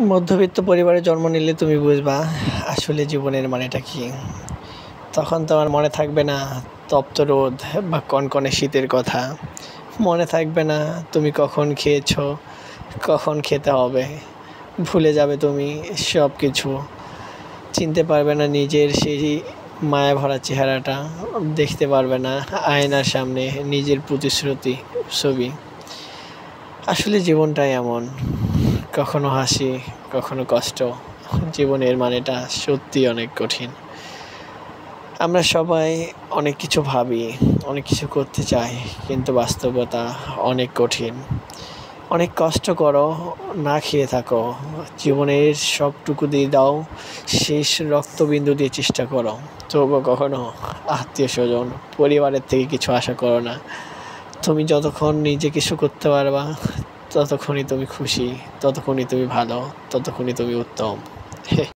মধ্যবিত্ত পরিবারে জন্ম নিলে তুমি বুঝবা আসলে জীবনের মানেটা কী। তখন তোমার মনে থাকবে না তপ্ত রোদ বা কনকনে শীতের কথা। মনে থাকবে না তুমি কখন খেয়েছো, কখন খেতে হবে। ভুলে যাবে তুমি সব কিছু। চিনতে পারবে না নিজের সেই মায়া ভরা চেহারাটা। দেখতে পারবে না আয়নার সামনে নিজের প্রতিশ্রুতি ছবি। আসলে জীবনটাই এমন, কখনো হাসি, কখনো কষ্ট। জীবনের মানেটা সত্যি অনেক কঠিন। আমরা সবাই অনেক কিছু ভাবি, অনেক কিছু করতে চাই, কিন্তু বাস্তবতা অনেক কঠিন। অনেক কষ্ট করো, না খেয়ে থাকো, জীবনের সবটুকু দিয়ে দাও, শেষ রক্তবিন্দু দিয়ে চেষ্টা করো। তবুও কখনো আত্মীয় স্বজন, পরিবারের থেকে কিছু আশা করো না। তুমি যতক্ষণ নিজে কিছু করতে পারবা, ততক্ষণই তুমি খুশি, ততক্ষণই তুমি ভালো, ততক্ষণই তুমি উত্তম।